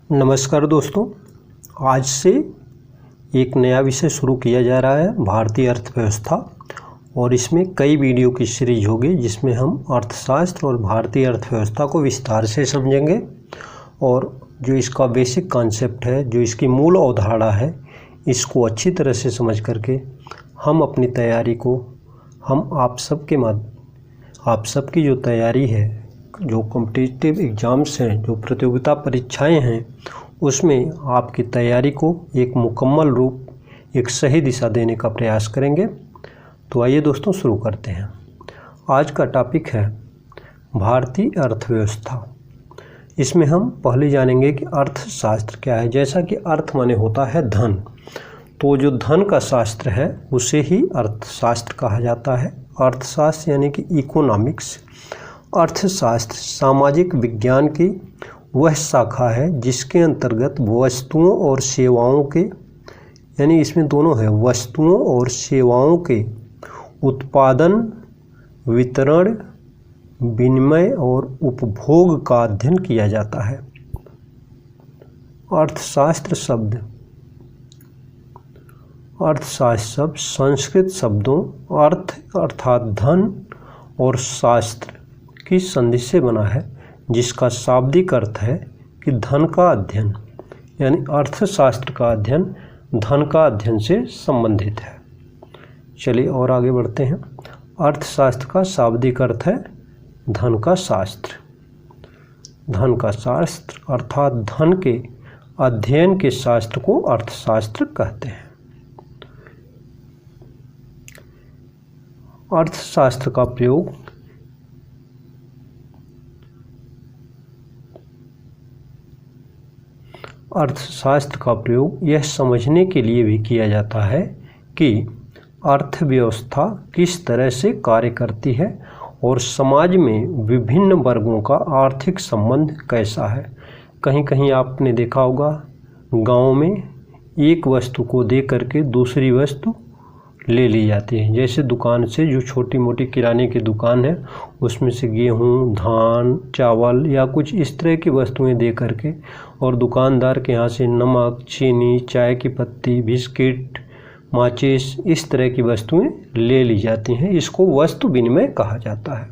नमस्कार दोस्तों, आज से एक नया विषय शुरू किया जा रहा है भारतीय अर्थव्यवस्था। और इसमें कई वीडियो की सीरीज होगी जिसमें हम अर्थशास्त्र और भारतीय अर्थव्यवस्था को विस्तार से समझेंगे। और जो इसका बेसिक कॉन्सेप्ट है, जो इसकी मूल अवधारणा है, इसको अच्छी तरह से समझ करके हम अपनी तैयारी को आप सबकी जो तैयारी है, जो कॉम्पिटिटिव एग्ज़ाम्स हैं, जो प्रतियोगिता परीक्षाएं हैं, उसमें आपकी तैयारी को एक मुकम्मल रूप, एक सही दिशा देने का प्रयास करेंगे। तो आइए दोस्तों शुरू करते हैं। आज का टॉपिक है भारतीय अर्थव्यवस्था। इसमें हम पहले जानेंगे कि अर्थशास्त्र क्या है। जैसा कि अर्थ माने होता है धन, तो जो धन का शास्त्र है उसे ही अर्थशास्त्र कहा जाता है। अर्थशास्त्र यानी कि इकोनॉमिक्स। अर्थशास्त्र सामाजिक विज्ञान की वह शाखा है जिसके अंतर्गत वस्तुओं और सेवाओं के, यानी इसमें दोनों है, वस्तुओं और सेवाओं के उत्पादन, वितरण, विनिमय और उपभोग का अध्ययन किया जाता है। अर्थशास्त्र शब्द संस्कृत शब्दों अर्थ अर्थात धन और शास्त्र की संधि से बना है, जिसका शाब्दिक अर्थ है कि धन का अध्ययन, यानी अर्थशास्त्र का अध्ययन धन का अध्ययन से संबंधित है। चलिए और आगे बढ़ते हैं। अर्थशास्त्र का शाब्दिक अर्थ है धन का शास्त्र। धन का शास्त्र अर्थात धन के अध्ययन के शास्त्र को अर्थशास्त्र कहते हैं। अर्थशास्त्र का प्रयोग यह समझने के लिए भी किया जाता है कि अर्थव्यवस्था किस तरह से कार्य करती है और समाज में विभिन्न वर्गों का आर्थिक संबंध कैसा है। कहीं कहीं आपने देखा होगा, गांव में एक वस्तु को दे करके दूसरी वस्तु ले ली जाती है। जैसे दुकान से, जो छोटी मोटी किराने की दुकान है, उसमें से गेहूँ, धान, चावल या कुछ इस तरह की वस्तुएं दे करके, और दुकानदार के यहाँ से नमक, चीनी, चाय की पत्ती, बिस्किट, माचिस, इस तरह की वस्तुएं ले ली जाती हैं। इसको वस्तु विनिमय कहा जाता है।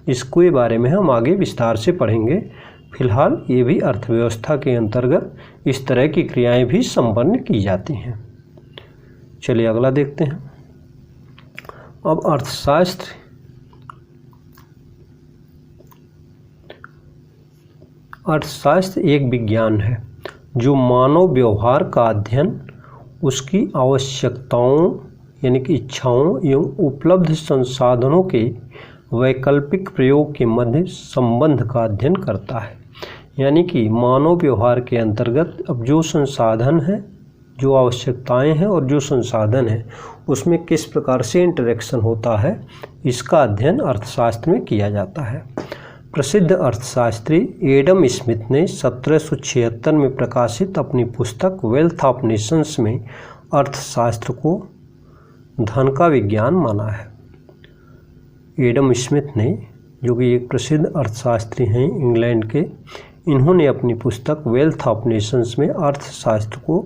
इसके बारे में हम आगे विस्तार से पढ़ेंगे। फिलहाल ये भी अर्थव्यवस्था के अंतर्गत इस तरह की क्रियाएं भी संपन्न की जाती हैं। चलिए अगला देखते हैं। अब अर्थशास्त्र एक विज्ञान है जो मानव व्यवहार का अध्ययन, उसकी आवश्यकताओं यानी कि इच्छाओं एवं उपलब्ध संसाधनों के वैकल्पिक प्रयोग के मध्य संबंध का अध्ययन करता है। यानी कि मानव व्यवहार के अंतर्गत अब जो संसाधन है, जो आवश्यकताएं हैं और जो संसाधन है, उसमें किस प्रकार से इंटरेक्शन होता है, इसका अध्ययन अर्थशास्त्र में किया जाता है। प्रसिद्ध अर्थशास्त्री एडम स्मिथ ने 1776 में प्रकाशित अपनी पुस्तक वेल्थ ऑफ नेशंस में अर्थशास्त्र को धन का विज्ञान माना है। एडम स्मिथ ने, जो कि एक प्रसिद्ध अर्थशास्त्री हैं इंग्लैंड के, इन्होंने अपनी पुस्तक वेल्थ ऑफ नेशंस में अर्थशास्त्र को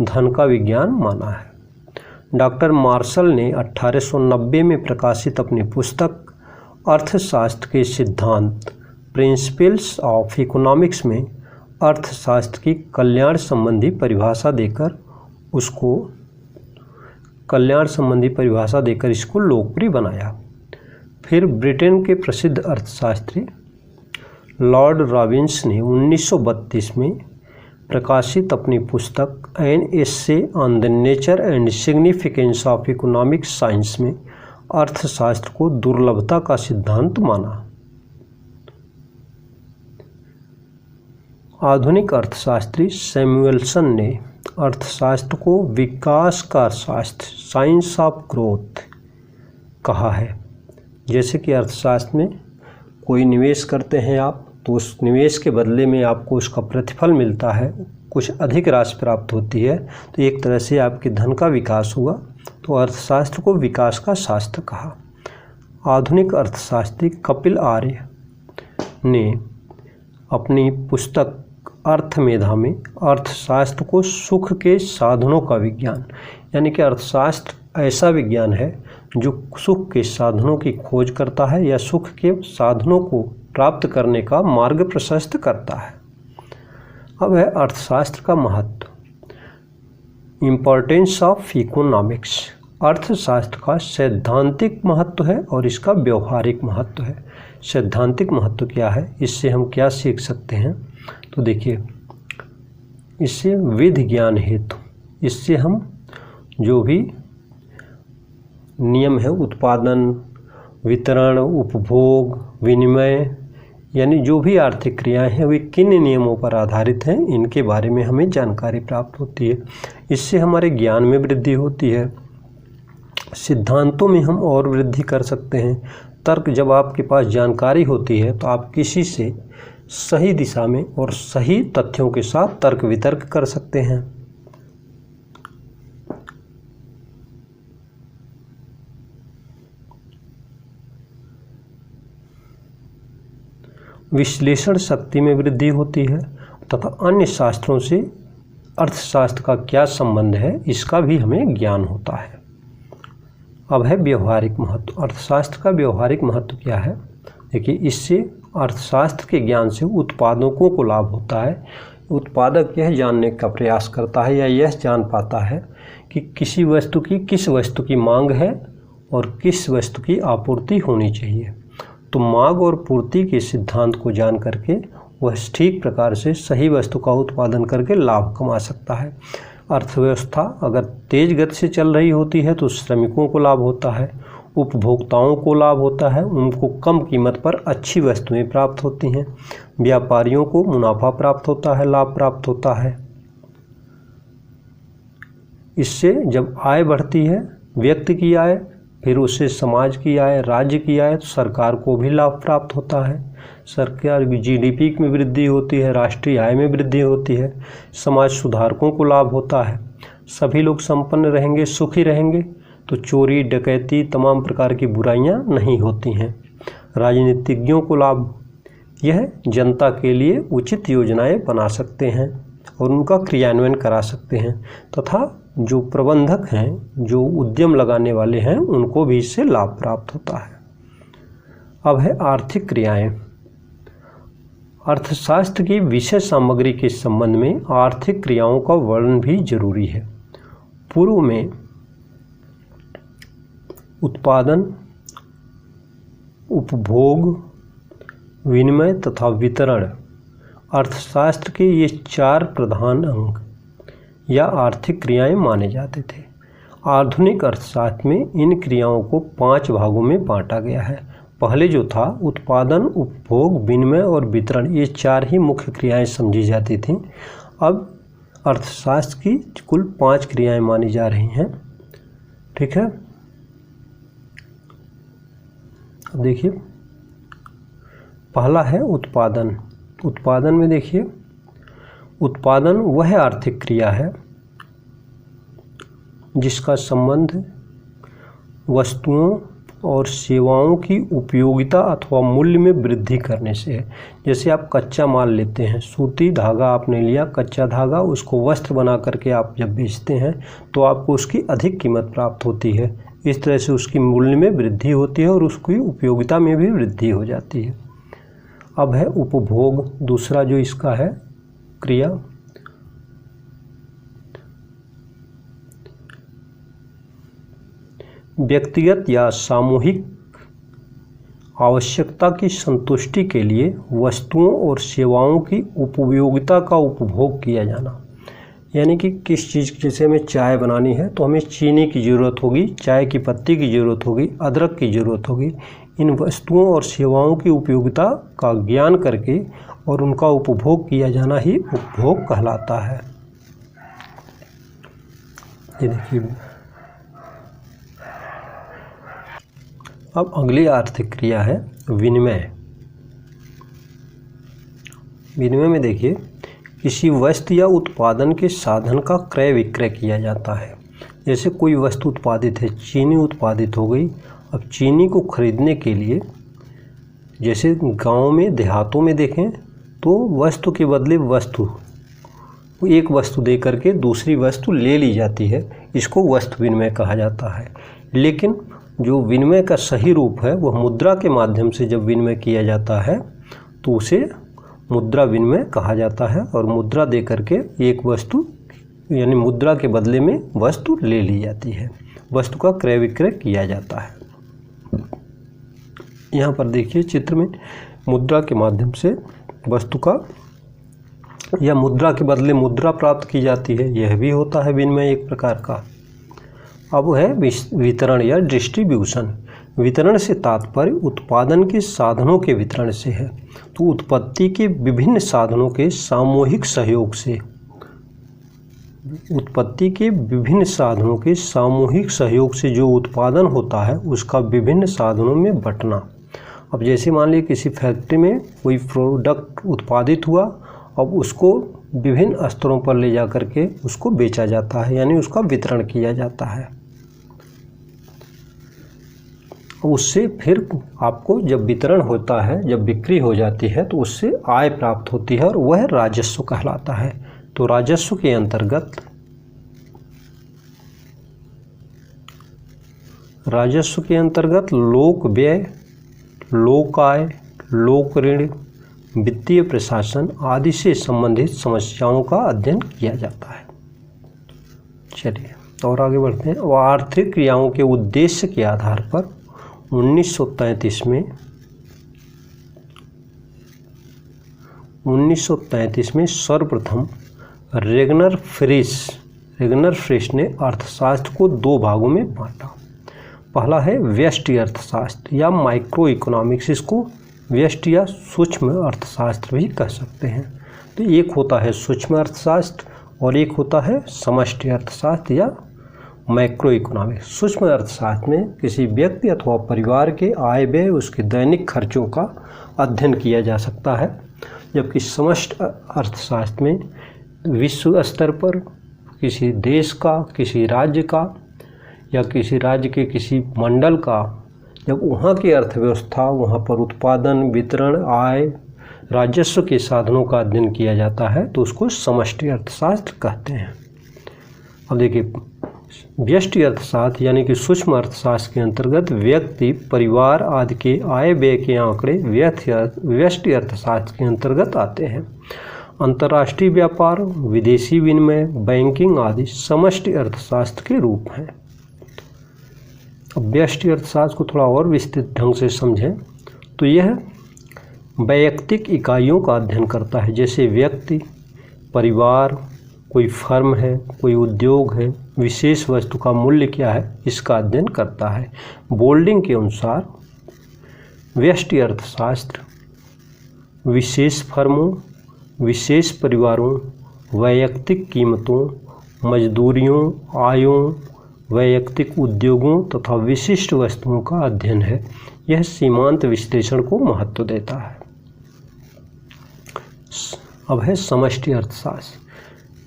धन का विज्ञान माना है। डॉक्टर मार्शल ने 1890 में प्रकाशित अपनी पुस्तक अर्थशास्त्र के सिद्धांत प्रिंसिपल्स ऑफ इकोनॉमिक्स में अर्थशास्त्र की कल्याण संबंधी परिभाषा देकर इसको लोकप्रिय बनाया। फिर ब्रिटेन के प्रसिद्ध अर्थशास्त्री लॉर्ड रॉबिन्स ने 1932 में प्रकाशित अपनी पुस्तक an essay on the nature and significance of economic science में अर्थशास्त्र को दुर्लभता का सिद्धांत माना। आधुनिक अर्थशास्त्री सैमुएल्सन ने अर्थशास्त्र को विकास का शास्त्र, साइंस ऑफ ग्रोथ, कहा है। जैसे कि अर्थशास्त्र में कोई निवेश करते हैं आप, तो उस निवेश के बदले में आपको उसका प्रतिफल मिलता है, कुछ अधिक राशि प्राप्त होती है, तो एक तरह से आपके धन का विकास हुआ। तो अर्थशास्त्र को विकास का शास्त्र कहा। आधुनिक अर्थशास्त्री कपिल आर्य ने अपनी पुस्तक अर्थमेधा में अर्थशास्त्र को सुख के साधनों का विज्ञान, यानी कि अर्थशास्त्र ऐसा विज्ञान है जो सुख के साधनों की खोज करता है या सुख के साधनों को प्राप्त करने का मार्ग प्रशस्त करता है। अब है अर्थशास्त्र का महत्व, इम्पोर्टेंस ऑफ इकोनॉमिक्स। अर्थशास्त्र का सैद्धांतिक महत्व है और इसका व्यवहारिक महत्व है। सैद्धांतिक महत्व क्या है, इससे हम क्या सीख सकते हैं, तो देखिए, इससे विधि ज्ञान हेतु, इससे हम जो भी नियम है उत्पादन, वितरण, उपभोग, विनिमय, यानी जो भी आर्थिक क्रियाएं हैं वे किन नियमों पर आधारित हैं, इनके बारे में हमें जानकारी प्राप्त होती है। इससे हमारे ज्ञान में वृद्धि होती है। सिद्धांतों में हम और वृद्धि कर सकते हैं। तर्क, जब आपके पास जानकारी होती है तो आप किसी से सही दिशा में और सही तथ्यों के साथ तर्क वितर्क कर सकते हैं। विश्लेषण शक्ति में वृद्धि होती है तथा अन्य शास्त्रों से अर्थशास्त्र का क्या संबंध है, इसका भी हमें ज्ञान होता है। अब है व्यवहारिक महत्व। अर्थशास्त्र का व्यवहारिक महत्व क्या है, देखिए, इससे अर्थशास्त्र के ज्ञान से उत्पादकों को लाभ होता है। उत्पादक यह जानने का प्रयास करता है या यह जान पाता है कि किसी वस्तु की किस वस्तु की मांग है और किस वस्तु की आपूर्ति होनी चाहिए। तो मांग और पूर्ति के सिद्धांत को जान करके वह ठीक प्रकार से सही वस्तु का उत्पादन करके लाभ कमा सकता है। अर्थव्यवस्था अगर तेज गति से चल रही होती है तो श्रमिकों को लाभ होता है, उपभोक्ताओं को लाभ होता है, उनको कम कीमत पर अच्छी वस्तुएं प्राप्त होती हैं, व्यापारियों को मुनाफा प्राप्त होता है, लाभ प्राप्त होता है। इससे जब आय बढ़ती है, व्यक्ति की आय, फिर उससे समाज की आय, राज्य की आय, तो सरकार को भी लाभ प्राप्त होता है। सरकार की जीडीपी में वृद्धि होती है, राष्ट्रीय आय में वृद्धि होती है, समाज सुधारकों को लाभ होता है। सभी लोग संपन्न रहेंगे, सुखी रहेंगे तो चोरी, डकैती, तमाम प्रकार की बुराइयां नहीं होती हैं। राजनीतिज्ञों को लाभ, यह जनता के लिए उचित योजनाएं बना सकते हैं और उनका क्रियान्वयन करा सकते हैं, तथा जो प्रबंधक हैं, जो उद्यम लगाने वाले हैं, उनको भी इससे लाभ प्राप्त होता है। अब है आर्थिक क्रियाएं। अर्थशास्त्र की विषय सामग्री के संबंध में आर्थिक क्रियाओं का वर्णन भी जरूरी है। पूर्व में उत्पादन, उपभोग, विनिमय तथा वितरण अर्थशास्त्र के ये 4 प्रधान अंग या आर्थिक क्रियाएं माने जाते थे। आधुनिक अर्थशास्त्र में इन क्रियाओं को 5 भागों में बांटा गया है। पहले जो था उत्पादन, उपभोग, विनिमय और वितरण, ये 4 ही मुख्य क्रियाएं समझी जाती थीं। अब अर्थशास्त्र की कुल 5 क्रियाएं मानी जा रही हैं। ठीक है, अब देखिए, पहला है उत्पादन। उत्पादन में देखिए, उत्पादन वह आर्थिक क्रिया है जिसका संबंध वस्तुओं और सेवाओं की उपयोगिता अथवा मूल्य में वृद्धि करने से है। जैसे आप कच्चा माल लेते हैं, सूती धागा आपने लिया, कच्चा धागा, उसको वस्त्र बना करके आप जब बेचते हैं तो आपको उसकी अधिक कीमत प्राप्त होती है। इस तरह से उसकी मूल्य में वृद्धि होती है और उसकी उपयोगिता में भी वृद्धि हो जाती है। अब है उपभोग, दूसरा जो इसका है क्रिया। व्यक्तिगत या सामूहिक आवश्यकता की संतुष्टि के लिए वस्तुओं और सेवाओं की उपयोगिता का उपभोग किया जाना। यानी कि किस चीज़, जैसे हमें चाय बनानी है तो हमें चीनी की ज़रूरत होगी, चाय की पत्ती की ज़रूरत होगी, अदरक की ज़रूरत होगी। इन वस्तुओं और सेवाओं की उपयोगिता का ज्ञान करके और उनका उपभोग किया जाना ही उपभोग कहलाता है। ये देखिए, अब अगली आर्थिक क्रिया है विनिमय। विनिमय में देखिए, किसी वस्तु या उत्पादन के साधन का क्रय विक्रय किया जाता है। जैसे कोई वस्तु उत्पादित है, चीनी उत्पादित हो गई। अब चीनी को खरीदने के लिए, जैसे गांव में, देहातों में देखें तो वस्तु के बदले वस्तु, एक वस्तु दे करके दूसरी वस्तु ले ली जाती है, इसको वस्तु विनिमय कहा जाता है। लेकिन जो विनिमय का सही रूप है वह मुद्रा के माध्यम से जब विनिमय किया जाता है तो उसे मुद्रा विनिमय कहा जाता है, और मुद्रा दे करके एक वस्तु यानी मुद्रा के बदले में वस्तु ले ली जाती है, वस्तु का क्रय विक्रय किया जाता है। यहाँ पर देखिए चित्र में मुद्रा के माध्यम से वस्तु का या मुद्रा के बदले मुद्रा प्राप्त की जाती है, यह भी होता है विनिमय एक प्रकार का। अब है वितरण या डिस्ट्रीब्यूशन। वितरण से तात्पर्य उत्पादन के साधनों के वितरण से है। तो उत्पत्ति के विभिन्न साधनों के सामूहिक सहयोग से, उत्पत्ति के विभिन्न साधनों के सामूहिक सहयोग से जो उत्पादन होता है उसका विभिन्न साधनों में बंटना। अब जैसे मान लीजिए किसी फैक्ट्री में कोई प्रोडक्ट उत्पादित हुआ, अब उसको विभिन्न स्तरों पर ले जा कर के उसको बेचा जाता है, यानी उसका वितरण किया जाता है। उससे फिर आपको जब वितरण होता है, जब बिक्री हो जाती है तो उससे आय प्राप्त होती है और वह राजस्व कहलाता है। तो राजस्व के अंतर्गत लोक व्यय, लोक आय, लोक ऋण, वित्तीय प्रशासन आदि से संबंधित समस्याओं का अध्ययन किया जाता है। चलिए और आगे बढ़ते हैं। और आर्थिक क्रियाओं के उद्देश्य के आधार पर 1933 में सर्वप्रथम रेगनर फ्रिश ने अर्थशास्त्र को दो भागों में बांटा। पहला है व्यष्टि अर्थशास्त्र या माइक्रो इकोनॉमिक्स, इसको व्यष्टि या सूक्ष्म अर्थशास्त्र भी कह सकते हैं। तो एक होता है सूक्ष्म अर्थशास्त्र और एक होता है समष्टि अर्थशास्त्र या माइक्रो इकोनॉमिक्स। सूक्ष्म अर्थशास्त्र में किसी व्यक्ति अथवा परिवार के आय व्यय, उसके दैनिक खर्चों का अध्ययन किया जा सकता है, जबकि समष्टि अर्थशास्त्र में विश्व स्तर पर किसी देश का, किसी राज्य का या किसी राज्य के किसी मंडल का, जब वहाँ की अर्थव्यवस्था, वहाँ पर उत्पादन, वितरण, आय, राजस्व के साधनों का अध्ययन किया जाता है तो उसको समष्टि अर्थशास्त्र कहते हैं। अब देखिए व्यष्टि अर्थशास्त्र यानी कि सूक्ष्म अर्थशास्त्र के अंतर्गत व्यक्ति, परिवार आदि के आय व्यय के आंकड़े व्यष्टि अर्थशास्त्र के अंतर्गत आते हैं। अंतर्राष्ट्रीय व्यापार, विदेशी विनिमय, बैंकिंग आदि समष्टि अर्थशास्त्र के रूप हैं। अब व्यष्टि अर्थशास्त्र को थोड़ा और विस्तृत ढंग से समझें तो यह वैयक्तिक इकाइयों का अध्ययन करता है, जैसे व्यक्ति, परिवार, कोई फर्म है, कोई उद्योग है, विशेष वस्तु का मूल्य क्या है, इसका अध्ययन करता है। बोल्डिंग के अनुसार व्यष्टि अर्थशास्त्र विशेष फर्मों, विशेष परिवारों, वैयक्तिक कीमतों, मजदूरियों, आयों, वैयक्तिक उद्योगों तथा विशिष्ट वस्तुओं का अध्ययन है। यह सीमांत विश्लेषण को महत्व देता है। अब है समष्टि अर्थशास्त्र।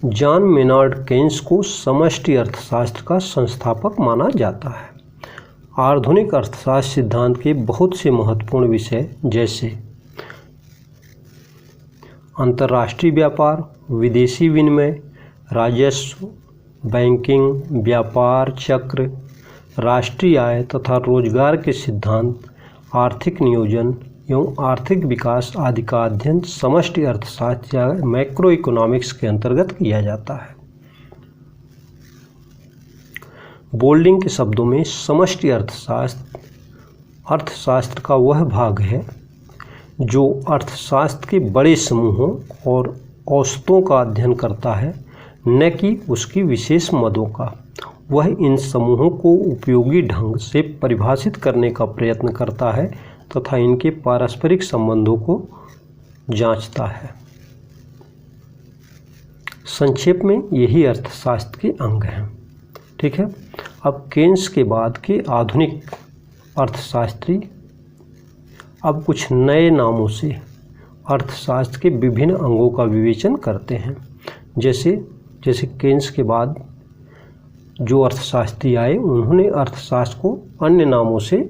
जॉन मेनार्ड केन्स को समष्टि अर्थशास्त्र का संस्थापक माना जाता है। आधुनिक अर्थशास्त्र सिद्धांत के बहुत से महत्वपूर्ण विषय जैसे अंतर्राष्ट्रीय व्यापार, विदेशी विनिमय, राजस्व, बैंकिंग, व्यापार चक्र, राष्ट्रीय आय तथा रोजगार के सिद्धांत, आर्थिक नियोजन एवं आर्थिक विकास आदि का अध्ययन समष्टि अर्थशास्त्र या मैक्रो इकोनॉमिक्स के अंतर्गत किया जाता है। बोल्डिंग के शब्दों में समष्टि अर्थशास्त्र का वह भाग है जो अर्थशास्त्र के बड़े समूहों और औसतों का अध्ययन करता है, न कि उसकी विशेष मदों का। वह इन समूहों को उपयोगी ढंग से परिभाषित करने का प्रयत्न करता है तथा इनके पारस्परिक संबंधों को जांचता है। संक्षेप में यही अर्थशास्त्र के अंग हैं। ठीक है। अब केन्स के बाद के आधुनिक अर्थशास्त्री अब कुछ नए नामों से अर्थशास्त्र के विभिन्न अंगों का विवेचन करते हैं। जैसे केन्स के बाद जो अर्थशास्त्री आए उन्होंने अर्थशास्त्र को अन्य नामों से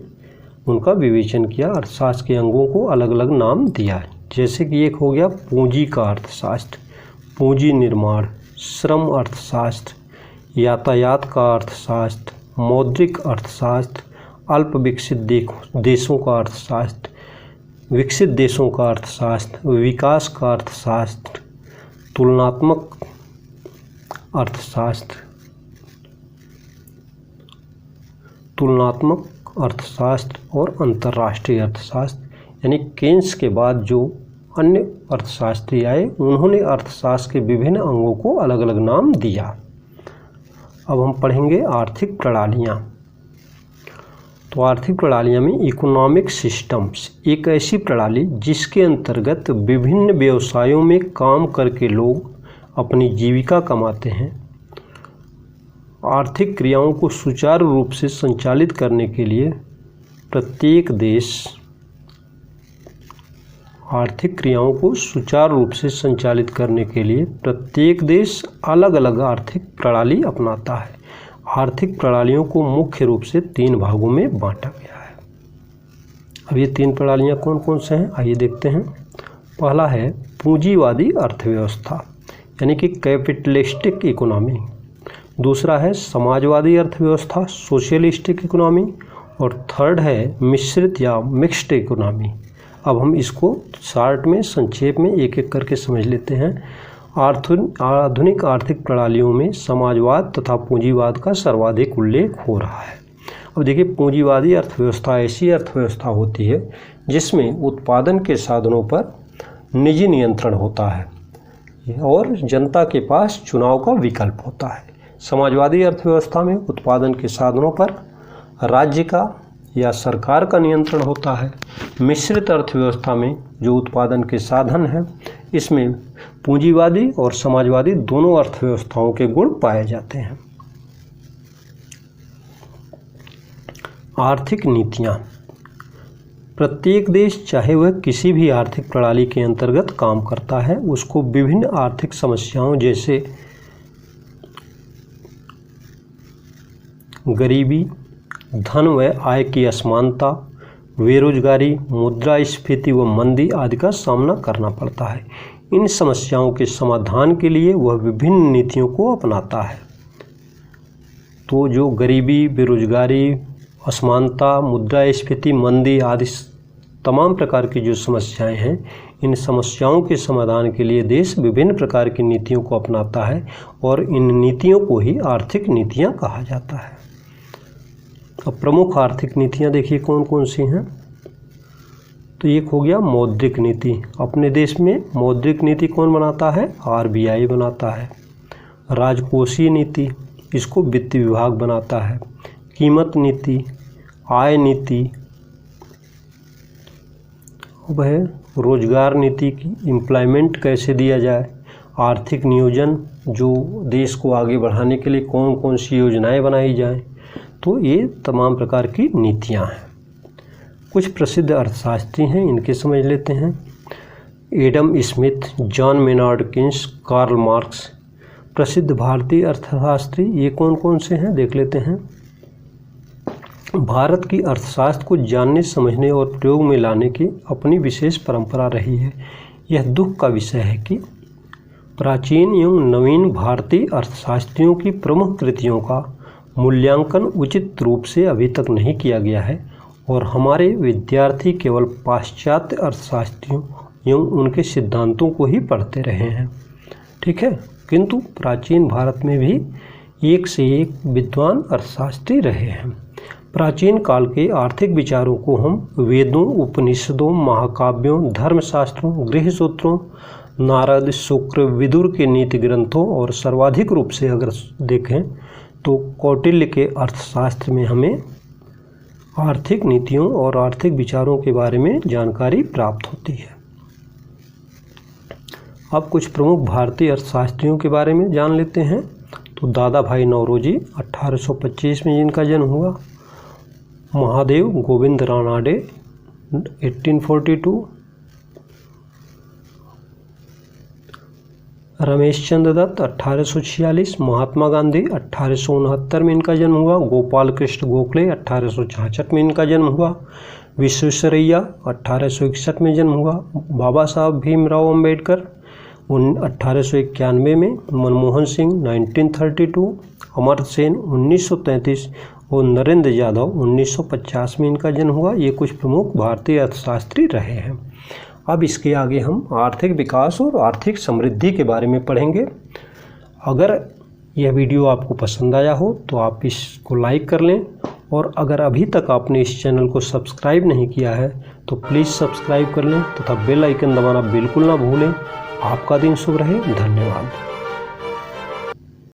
उनका विवेचन किया, अर्थशास्त्र के अंगों को अलग अलग नाम दिया। जैसे कि एक हो गया पूंजी का अर्थशास्त्र, पूंजी निर्माण, श्रम अर्थशास्त्र, यातायात का अर्थशास्त्र, मौद्रिक अर्थशास्त्र, अल्प विकसित देशों का अर्थशास्त्र, विकसित देशों का अर्थशास्त्र, विकास का अर्थशास्त्र, तुलनात्मक अर्थशास्त्र, और अंतर्राष्ट्रीय अर्थशास्त्र। यानी केन्स के बाद जो अन्य अर्थशास्त्री आए उन्होंने अर्थशास्त्र के विभिन्न अंगों को अलग अलग नाम दिया। अब हम पढ़ेंगे आर्थिक प्रणालियाँ। तो आर्थिक प्रणालियाँ में इकोनॉमिक सिस्टम्स एक ऐसी प्रणाली जिसके अंतर्गत विभिन्न व्यवसायों में काम करके लोग अपनी जीविका कमाते हैं। आर्थिक क्रियाओं को सुचारू रूप से संचालित करने के लिए प्रत्येक देश अलग अलग आर्थिक प्रणाली अपनाता है। आर्थिक प्रणालियों को मुख्य रूप से 3 भागों में बांटा गया है। अब ये 3 प्रणालियाँ कौन कौन से हैं आइए देखते हैं। पहला है पूंजीवादी अर्थव्यवस्था यानी कि कैपिटलिस्टिक इकोनॉमी। दूसरा है समाजवादी अर्थव्यवस्था, सोशलिस्टिक इकोनॉमी। और थर्ड है मिश्रित या मिक्स्ड इकोनॉमी। अब हम इसको शार्ट में संक्षेप में एक एक करके समझ लेते हैं। आधुनिक आर्थिक प्रणालियों में समाजवाद तथा पूंजीवाद का सर्वाधिक उल्लेख हो रहा है। अब देखिए, पूंजीवादी अर्थव्यवस्था ऐसी अर्थव्यवस्था होती है जिसमें उत्पादन के साधनों पर निजी नियंत्रण होता है और जनता के पास चुनाव का विकल्प होता है। समाजवादी अर्थव्यवस्था में उत्पादन के साधनों पर राज्य का या सरकार का नियंत्रण होता है। मिश्रित अर्थव्यवस्था में जो उत्पादन के साधन हैं इसमें पूंजीवादी और समाजवादी दोनों अर्थव्यवस्थाओं के गुण पाए जाते हैं। आर्थिक नीतियाँ। प्रत्येक देश चाहे वह किसी भी आर्थिक प्रणाली के अंतर्गत काम करता है उसको विभिन्न आर्थिक समस्याओं जैसे गरीबी, धन व आय की असमानता, बेरोजगारी, मुद्रास्फीति व मंदी आदि का सामना करना पड़ता है। इन समस्याओं के समाधान के लिए वह विभिन्न नीतियों को अपनाता है। तो जो गरीबी, बेरोजगारी, असमानता, मुद्रास्फीति, मंदी आदि तमाम प्रकार की जो समस्याएं हैं, इन समस्याओं के समाधान के लिए देश विभिन्न प्रकार की नीतियों को अपनाता है और इन नीतियों को ही आर्थिक नीतियां कहा जाता है। अब प्रमुख आर्थिक नीतियां देखिए कौन कौन सी हैं। तो एक हो गया मौद्रिक नीति। अपने देश में मौद्रिक नीति कौन बनाता है? RBI बनाता है। राजकोषीय नीति, इसको वित्त विभाग बनाता है। कीमत नीति, आय नीति, वह रोजगार नीति की इम्प्लॉयमेंट कैसे दिया जाए, आर्थिक नियोजन, जो देश को आगे बढ़ाने के लिए कौन कौन सी योजनाएं बनाई जाएं। तो ये तमाम प्रकार की नीतियां हैं। कुछ प्रसिद्ध अर्थशास्त्री हैं, इनके समझ लेते हैं। Adam Smith, John Maynard Keynes, Karl Marx. प्रसिद्ध भारतीय अर्थशास्त्री ये कौन कौन से हैं देख लेते हैं। भारत की अर्थशास्त्र को जानने, समझने और प्रयोग में लाने की अपनी विशेष परंपरा रही है। यह दुख का विषय है कि प्राचीन एवं नवीन भारतीय अर्थशास्त्रियों की प्रमुख कृतियों का मूल्यांकन उचित रूप से अभी तक नहीं किया गया है और हमारे विद्यार्थी केवल पाश्चात्य अर्थशास्त्रियों एवं उनके सिद्धांतों को ही पढ़ते रहे हैं। ठीक है, किंतु प्राचीन भारत में भी एक से एक विद्वान अर्थशास्त्री रहे हैं। प्राचीन काल के आर्थिक विचारों को हम वेदों, उपनिषदों, महाकाव्यों, धर्मशास्त्रों, गृहसूत्रों, नारद, शुक्र, विदुर के नीति ग्रंथों और सर्वाधिक रूप से अगर देखें तो कौटिल्य के अर्थशास्त्र में हमें आर्थिक नीतियों और आर्थिक विचारों के बारे में जानकारी प्राप्त होती है। अब कुछ प्रमुख भारतीय अर्थशास्त्रियों के बारे में जान लेते हैं। तो दादा भाई नौरोजी 1825 में जिनका जन्म हुआ, महादेव गोविंद रानाडे 1842, रमेश चंद्र दत्त 1846, महात्मा गांधी 1869 में इनका जन्म हुआ, गोपाल कृष्ण गोखले 1866 में इनका जन्म हुआ, विश्वेश्वरैया 1861 में जन्म हुआ। बाबा साहब भीमराव अंबेडकर 1891 में, मनमोहन सिंह 1932, अमर्त्य सेन 1933 और नरेंद्र यादव 1950 में इनका जन्म हुआ। ये कुछ प्रमुख भारतीय अर्थशास्त्री रहे हैं। अब इसके आगे हम आर्थिक विकास और आर्थिक समृद्धि के बारे में पढ़ेंगे। अगर यह वीडियो आपको पसंद आया हो तो आप इसको लाइक कर लें, और अगर अभी तक आपने इस चैनल को सब्सक्राइब नहीं किया है तो प्लीज़ सब्सक्राइब कर लें तथा बेल आइकन दबाना बिल्कुल ना भूलें। आपका दिन शुभ रहे। धन्यवाद।